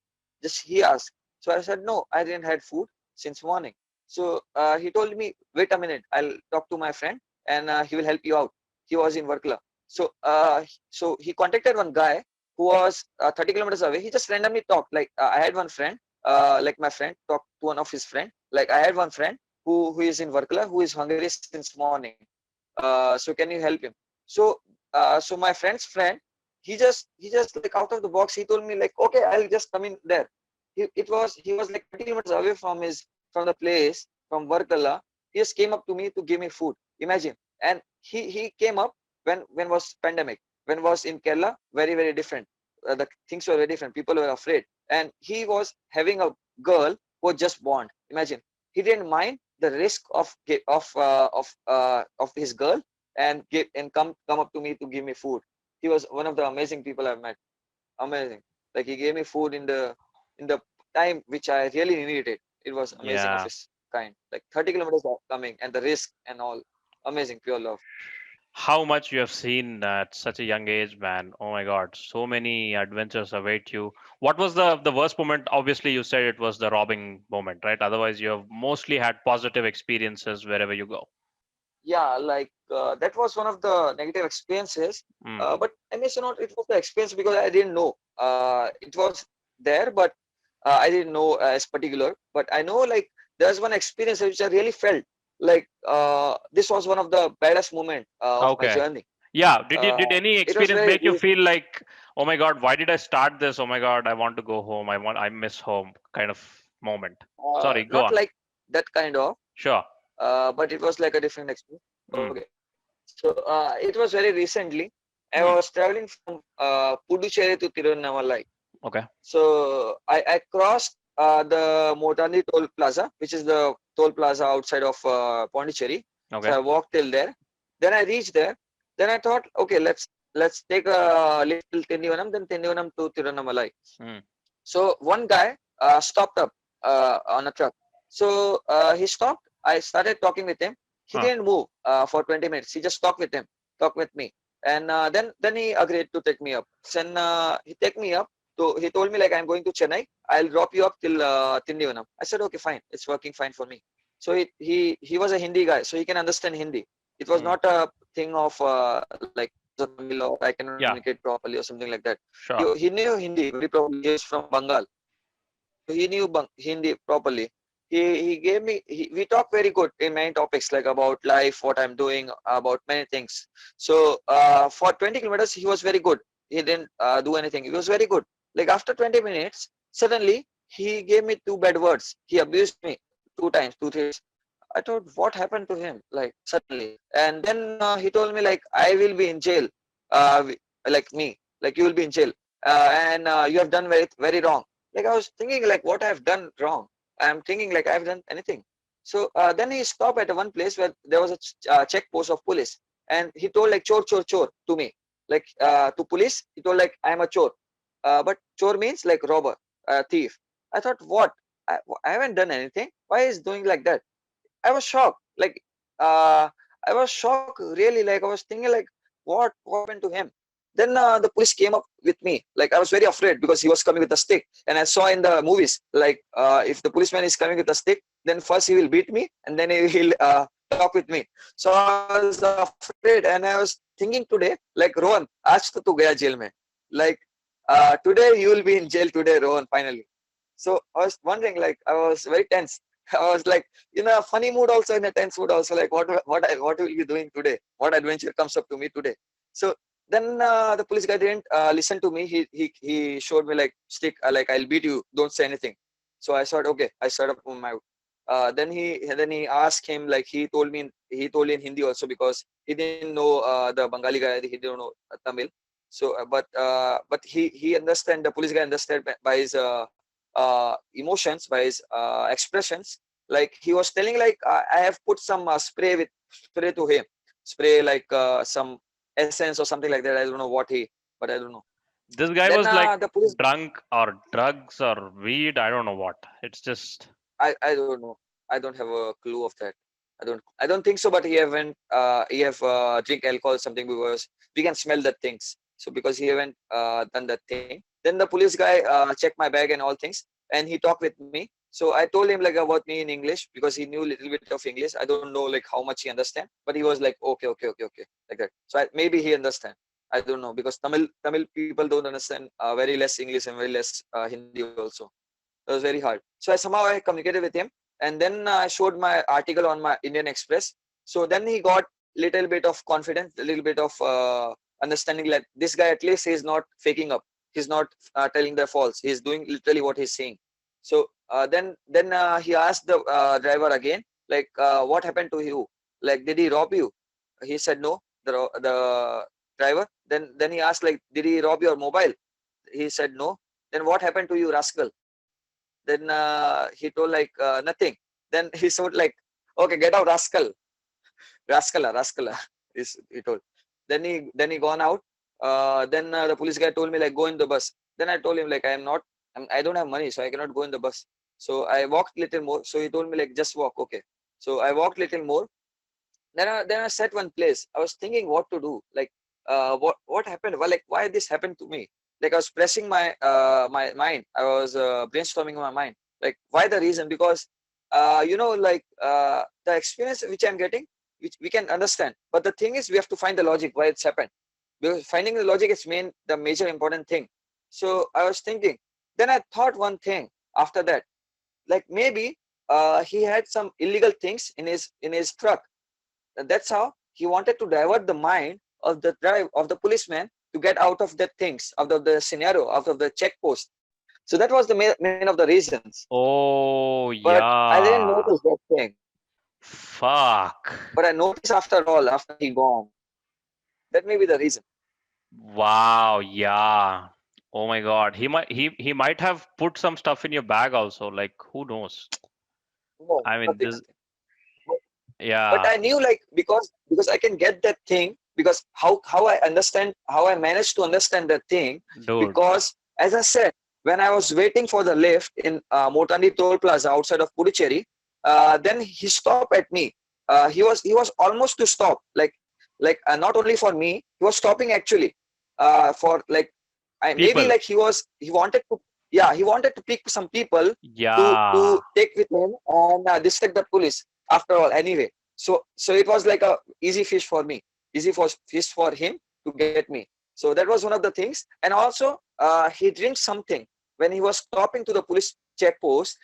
Just he asked. So I said, no, I didn't had food since morning. So he told me, wait a minute, I'll talk to my friend, and he will help you out. He was in Varkala. So he contacted one guy who was 30 kilometers away. He just randomly talked. Like I had one friend, like my friend talked to one of his friend. Like I had one friend who is in Varkala, who is hungry since morning. So can you help him? So my friend's friend, he just like out of the box. He told me like, okay, I'll just come in there. He was like 30 kilometers away from the place, from Varkala. He just came up to me to give me food. Imagine. And he came up when was pandemic, when was in Kerala, very very different. The things were very different. People were afraid, and he was having a girl who was just born. Imagine. He didn't mind the risk of his girl, and come up to me to give me food. He was one of the amazing people I've met. Amazing. Like he gave me food in the time which I really needed. It was amazing of Yeah. his kind. Like 30 kilometers of coming, and the risk and all. Amazing, pure love. How much you have seen at such a young age, man. Oh my God. So many adventures await you. What was the worst moment? Obviously, you said it was the robbing moment, right? Otherwise, you have mostly had positive experiences wherever you go. Yeah, like that was one of the negative experiences. Mm. But I mean, so not it was the experience because I didn't know. It was there, but I didn't know as particular. But I know like there's one experience which I really felt like this was one of the baddest moment of my Okay. journey. Yeah. Did any It was experience very make you feel like, oh my God, why did I start this? Oh my God, I want to go home. I miss home kind of moment. Sorry, go not on. like that kind of, Sure. but it was like a different experience. Mm. Okay, so it was very recently. I Mm. was traveling from Puducherry to Tiruvannamalai. Okay. So I crossed the Motani Toll Plaza, which is the toll plaza outside of Pondicherry. So Okay. I walked till there. Then I reached there. Then I thought, okay, let's take a lift till Tindivanam, then Tindivanam to Tiruvannamalai. Hmm. So one guy stopped up on a truck. So he stopped. I started talking with him. He Huh. didn't move for 20 minutes. He just talked with me, and then he agreed to take me up. Then he take me up. So he told me like I'm going to Chennai. I'll drop you up till Tindivanam. I said okay, fine. It's working fine for me. So he was a Hindi guy, so he can understand Hindi. It was Hmm. not a thing of like was a Tamil or I cannot Yeah. communicate properly or something like that. Sure. He knew Hindi very properly. He is from Bengal, so he knew Hindi properly. He gave me. We talked very good in many topics like about life, what I'm doing, about many things. So for 20 kilometers, he was very good. He didn't do anything. He was very good. Like after 20 minutes, suddenly he gave me two bad words. He abused me two times, 2 3 times. I thought, what happened to him? Like suddenly, and then he told me like I will be in jail, like me, like you will be in jail, and you have done very wrong. Like I was thinking like what I have done wrong. I'm thinking like I've done anything. So then he stopped at one place where there was a check post of police, and he told like chor chor chor to me, like to police. He told like I'm a chor, but chor means like robber, thief. I thought what? I haven't done anything. Why is doing like that? I was shocked. Like uh, I was shocked really. Like I was thinking like what happened to him? Then the police came up with me. Like I was very afraid because he was coming with a stick. And I saw in the movies like if the policeman is coming with a stick, then first he will beat me and then he will talk with me. So I was afraid and I was thinking today like Rohan, आज तो तू गया jail में. Like today you will be in jail today, Rohan. Finally. So I was wondering, like I was very tense. I was like in a funny mood, also in a tense mood, also like what will you be doing today? What adventure comes up to me today? So then the police guy didn't listen to me. He showed me like stick, like I'll beat you. Don't say anything. So I thought okay. I started up my. Then he asked him like he told in Hindi also because he didn't know the Bengali guy. He didn't know Tamil. So but he understand the police guy understand by his emotions, by his expressions. Like he was telling like I have put some spray to him, spray like some essence or something like that. I don't know what but I don't know. This guy Then was like the police, drunk or drugs or weed. I don't know what. It's just. I don't know. I don't have a clue of that. I don't think so. But he have drink alcohol or something because we can smell the things. So because he haven't done that thing, then the police guy checked my bag and all things, and he talked with me. So I told him like about me in English because he knew a little bit of English. I don't know like how much he understand, but he was like okay, okay, okay, okay, like that. So maybe he understand. I don't know because Tamil people don't understand very less English and very less Hindi also. It was very hard. So somehow I communicated with him, and then I showed my article on my Indian Express. So then he got little bit of confidence, a little bit of understanding that this guy at least is not faking up. He's not telling the false. He's doing literally what he's saying. So then he asked the driver again, like, what happened to you? Like, did he rob you? He said no. The driver. Then he asked like, did he rob your mobile? He said no. Then what happened to you, rascal? Then he told like nothing. Then he told like, okay, get out, rascal, rascal. He told. Then he gone out. Then the police guy told me like go in the bus. Then I told him like I don't have money, so I cannot go in the bus. So I walked little more. So he told me like just walk, okay. So I walked little more. Then I sat one place. I was thinking what to do. Like, what happened? Well, like why this happened to me? Like I was pressing my mind. I was brainstorming in my mind. Like why the reason? Because like the experience which I'm getting, which we can understand. But the thing is, we have to find the logic why it's happened. Because finding the logic is the major important thing. So I was thinking. Then I thought one thing after that. Like maybe he had some illegal things in his truck, and that's how he wanted to divert the mind of the policeman to get out of the things, out of the scenario, out of the check post. So that was the main of the reasons. Oh But I didn't yeah. notice that thing. Fuck. But I noticed after all, after he gone, that may be the reason. Wow. Yeah. Oh my God. He might have put some stuff in your bag also. Like who knows? No, I mean nothing, this nothing. But, but yeah, I knew, like, because I can get that thing, because how I managed to understand that thing, dude. because as I said, when I was waiting for the lift in Motandi Toll Plaza outside of Puducherry, then he stopped at me. He was almost to stop, not only for me, he was stopping actually, for like, I maybe People. like he wanted to, yeah, he wanted to pick some people Yeah. to take with him and distract the police. After all, anyway, so it was like a easy fish for me, easy for fish for him to get me. So that was one of the things. And also, he drank something when he was stopping to the police check post.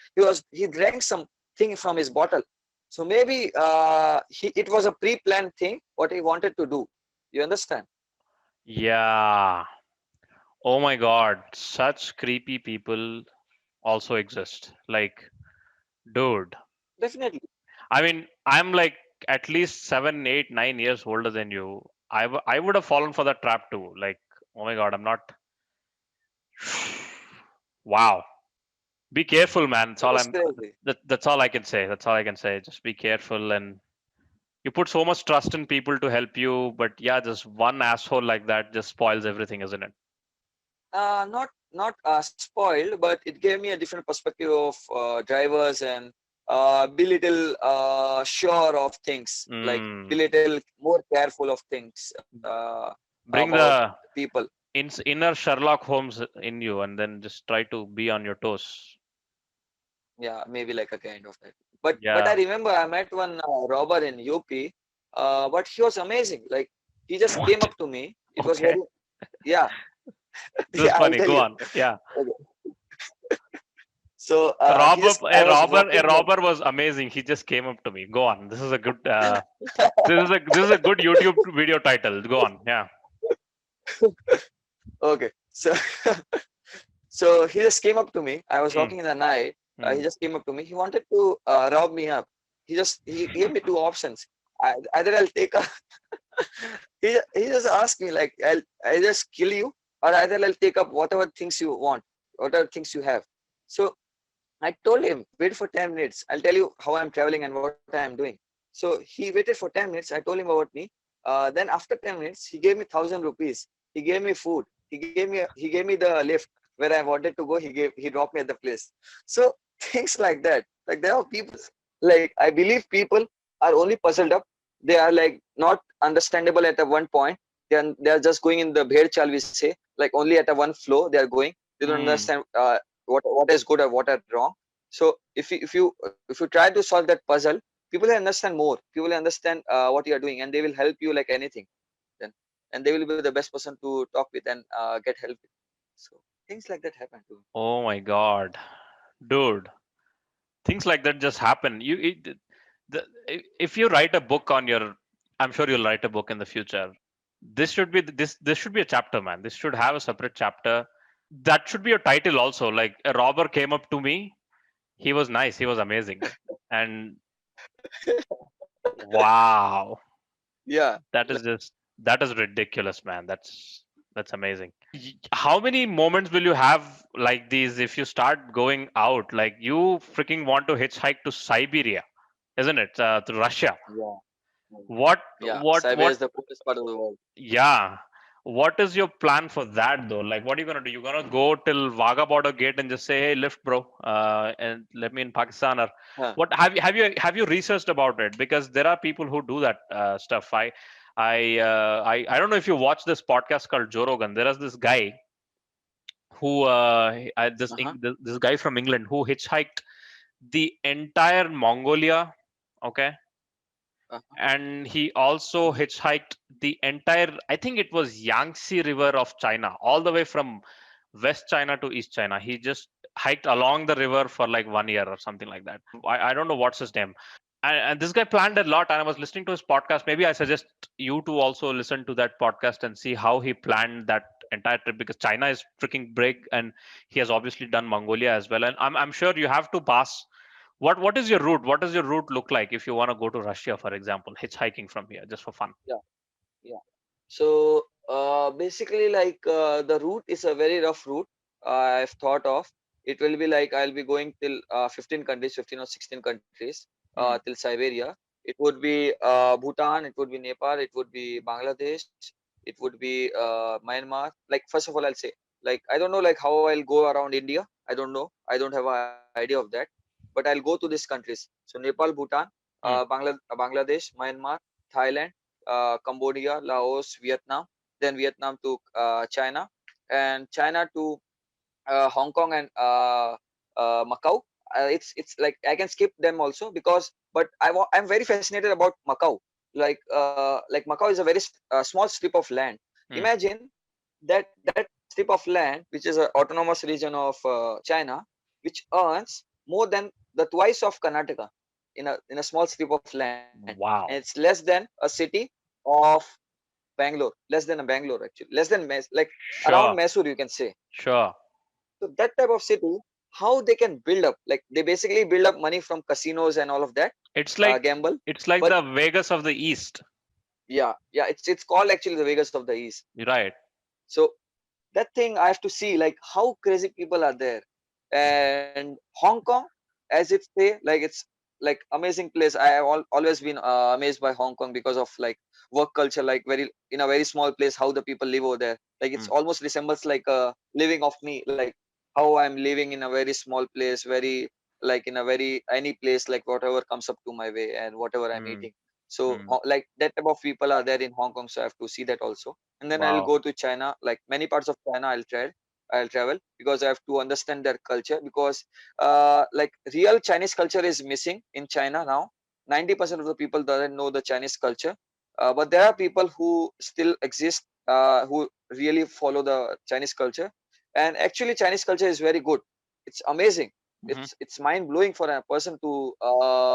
He drank something from his bottle. So maybe it was a pre-planned thing what he wanted to do. You understand? Yeah. Oh my God. Such creepy people also exist. Like, dude. Definitely. I mean, I'm like at least 7, 8, 9 years older than you. I would have fallen for that trap too. Like, oh my God, I'm not. Wow. Be careful, man. It was crazy. That's all I can say. That's all I can say. Just be careful, and you put so much trust in people to help you, but yeah, just one asshole like that just spoils everything, isn't it? Not spoiled, but it gave me a different perspective of drivers, and be little sure of things, like be Mm. little more careful of things Bring about the people. inner Sherlock Holmes in you, and then just try to be on your toes. Yeah, maybe like a kind of that. But I Yeah. remember I met one robber in UP, but he was amazing. Like, he just came What? up to me. It was Okay. very, yeah. This is Yeah, I'll funny. tell Go you. on. Yeah. Okay. So A I was robber, a walking. robber was amazing. He just came up to me. Go on. This is a good. This is a good YouTube video title. Go on. Yeah. Okay, so so he just came up to me. I was Mm, walking in the night. He mm. just came up to me. He wanted to rob me up. He gave me two options. Either I'll take a he just asked me, like, I'll just kill you, or either I'll take up whatever things you want, whatever things you have. So I told him, wait for 10 minutes. I'll tell you how I'm traveling and what I'm doing. So he waited for 10 minutes. I told him about me. Then after 10 minutes, he gave me 1,000 rupees. He gave me food. He gave me the lift where I wanted to go. He dropped me at the place. So things like that. Like, there are people, like, I believe people are only puzzled up. They are like not understandable at a one point. They are just going in the bhed chal, we say, like only at a one flow they are going. They don't Mm. understand what is good or what are wrong. So if you try to solve that puzzle, people will understand more. People will understand what you are doing, and they will help you like anything. Then, and they will be the best person to talk with and get help with. So things like that happen too. Oh my God, dude. Things like that just happen. If you write a book on your, I'm sure you'll write a book in the future. This should be a chapter, man. This should have a separate chapter. That should be a title also. Like a robber came up to me. He was nice. He was amazing. And wow, Yeah, that is just that is ridiculous, man. That's amazing. How many moments will you have like these if you start going out? Like you freaking want to hitchhike to Siberia, isn't it? To Russia. yeah, yeah. What Yeah. what Siberia is the coolest part of the world. yeah. What is your plan for that though? Like what are you gonna do? You're gonna go till Wagah border gate and just say, hey, lift bro, and let me in Pakistan, or Huh. what have you researched about it? Because there are people who do that stuff. I don't know if you watch this podcast called Joe Rogan. There is this guy who Uh-huh. this guy from England who hitchhiked the entire Mongolia, okay, Uh-huh. and he also hitchhiked the entire, I think it was Yangtze River of China, all the way from West China to East China. He just hiked along the river for like 1 year or something like that. I don't know what's his name. And this guy planned a lot, and I was listening to his podcast. Maybe I suggest you to also listen to that podcast and see how he planned that entire trip, because China is freaking big, and he has obviously done Mongolia as well. And I'm sure you have to pass. What is your route? What does your route look like if you want to go to Russia, for example, hitchhiking from here just for fun? Yeah. Yeah. So Basically, like the route is a very rough route. I've thought of. It will be like I'll be going till 15 countries, 15 or 16 countries, Hmm. till Siberia. It would be Bhutan, it would be Nepal, it would be Bangladesh, it would be Myanmar. Like first of all, I'll say, like I don't know, like how I'll go around India. I don't know. I don't have an idea of that. But I'll go to these countries. So Nepal, Bhutan, Hmm. Bangladesh, Myanmar, Thailand, Cambodia, Laos, Vietnam, then Vietnam to China, and China to Hong Kong and Macau. It's like I can skip them also because, but I'm very fascinated about Macau. Like Macau is a very small strip of land. Hmm. Imagine that strip of land, which is an autonomous region of China, which earns more than the twice of Karnataka in a small strip of land, and it's Wow. less than a city of Bangalore, less than a Bangalore actually, less than like around Sure. Mysore, you can say. Sure. So that type of city, how they can build up, like they basically build up money from casinos and all of that, It's like gamble. it's like But the Vegas of the East. yeah, yeah, it's called actually the Vegas of the East. Right. So that thing I have to see, like how crazy people are there. And Hong Kong, as it say, like it's like amazing place. I have always been amazed by Hong Kong because of like work culture, like very in a very small place, how the people live over there. Like it's Hmm. almost resembles like a living of me, like how I'm living in a very small place, very like in a very any place, like whatever comes up to my way and whatever I'm Hmm. eating. So Hmm. like that type of people are there in Hong Kong, so I have to see that also. And then I'll Wow. go to China, like many parts of China I'll travel because I have to understand their culture, because like real Chinese culture is missing in China now. 90% of the people doesn't know the Chinese culture, but there are people who still exist, who really follow the Chinese culture. And actually Chinese culture is very good. It's amazing. Hmm. It's mind blowing for a person to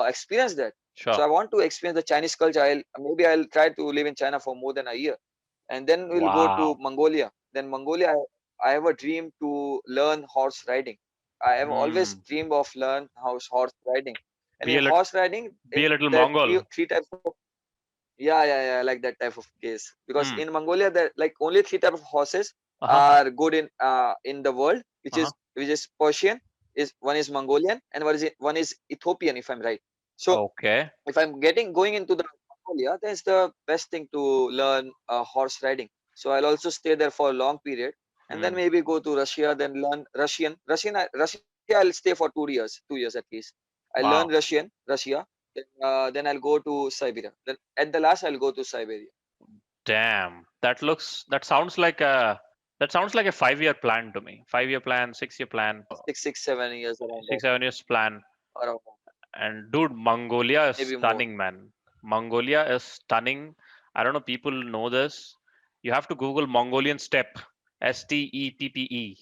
experience that. Sure. So I want to experience the Chinese culture. Maybe I'll try to live in China for more than a year, and then we'll go to Wow. Mongolia. Then Mongolia, I have a dream to learn horse riding. I have always Hmm. dreamed of learn horse riding. And Be in a lit- horse riding, be a little there are three, Mongol. three types of, yeah, like that type of case. Because Hmm. in Mongolia, there like only three type of horses Uh huh. are good in the world, Uh huh. which is Persian, is one is Mongolian, and one is Ethiopian, if I'm right. So Okay. if I'm going into the Mongolia, that's the best thing to learn horse riding. So I'll also stay there for a long period, and then Hmm. maybe go to Russia, then learn Russian. Russia, I'll stay for 2 years, 2 years at least. I learn Wow. Russia. Then I'll go to Siberia. Then at the last, I'll go to Siberia. Damn. That sounds like a 5-year plan to me. 5-year plan, 6-year plan, 6, 7 years around that, 6, 7 years plan. around that. And dude, Mongolia is Maybe more. stunning, man. Mongolia is stunning. I don't know people know this. You have to Google Mongolian steppe, Steppe.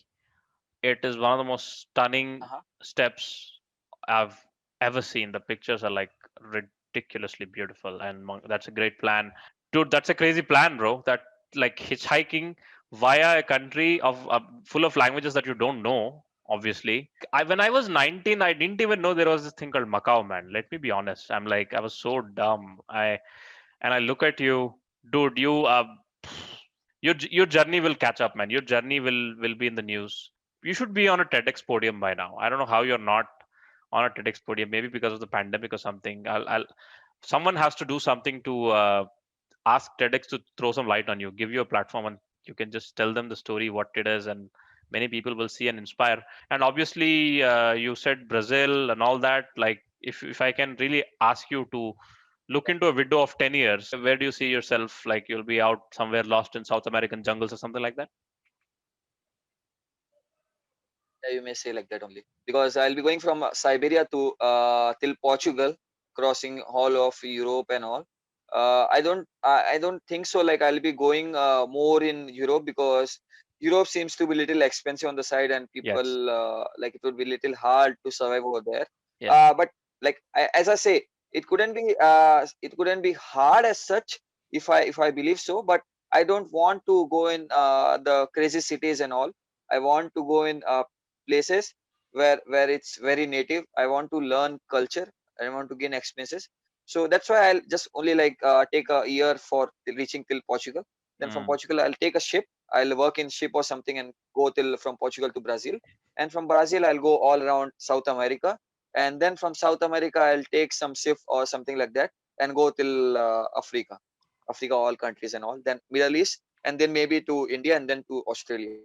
It is one of the most stunning Uh-huh. steppes I've ever seen. The pictures are like ridiculously beautiful, and that's a great plan, dude. That's a crazy plan, bro. That like hitchhiking via a country of full of languages that you don't know. Obviously, when I was 19, I didn't even know there was this thing called Macau, man. Let me be honest. I was so dumb. I look at you, dude. Your journey will catch up, man. Your journey will be in the news. You should be on a TEDx podium by now. I don't know how you're not on a TEDx podium. Maybe because of the pandemic or something. Someone has to do something to ask TEDx to throw some light on you, give you a platform, and you can just tell them the story, what it is, and many people will see and inspire. And obviously, you said Brazil and all that. Like, if I can really ask you to look into a window of 10 years, where do you see yourself? Like, you'll be out somewhere lost in South American jungles or something like that? Yeah, you may say like that only, because I'll be going from Siberia to till Portugal, crossing all of Europe and all. I don't think so. Like I'll be going more in Europe, because Europe seems to be little expensive on the side, and Yes. people like it would be little hard to survive over there. Yes. But like as I say, it couldn't be hard as such, if I believe so. But I don't want to go in the crazy cities and all. I want to go in places where it's very native. I want to learn culture. I want to gain experiences. So that's why I'll just only like take a year for till reaching till Portugal. Then from Mm. Portugal, I'll take a ship. I'll work in ship or something and go till from Portugal to Brazil. And from Brazil, I'll go all around South America. And then from South America, I'll take some ship or something like that and go till Africa, all countries and all. Then Middle East, and then maybe to India, and then to Australia.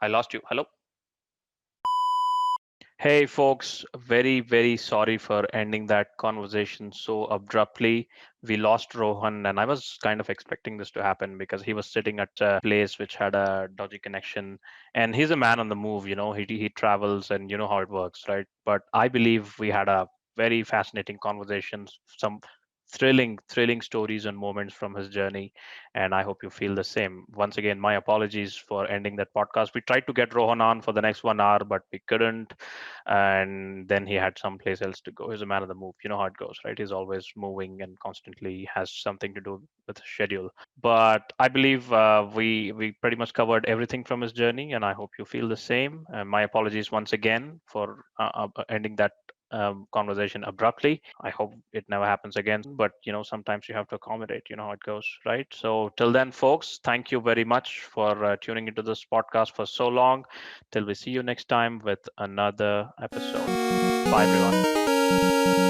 I lost you. Hello. Hey, folks, very, very sorry for ending that conversation so abruptly. We lost Rohan, and I was kind of expecting this to happen because he was sitting at a place which had a dodgy connection. And he's a man on the move, he travels and you know how it works, right? But I believe we had a very fascinating conversation, some thrilling stories and moments from his journey. And I hope you feel the same. Once again, my apologies for ending that podcast. We tried to get Rohan on for the next 1 hour, but we couldn't, and then he had someplace else to go. He's a man of the move. You know how it goes, right? He's always moving and constantly has something to do with his schedule. But I believe we pretty much covered everything from his journey, and I hope you feel the same. My apologies once again for ending that conversation abruptly. I hope it never happens again, but sometimes you have to accommodate. You know how it goes, right? So till then, folks, thank you very much for tuning into this podcast for so long. Till we see you next time with another episode. Bye, everyone.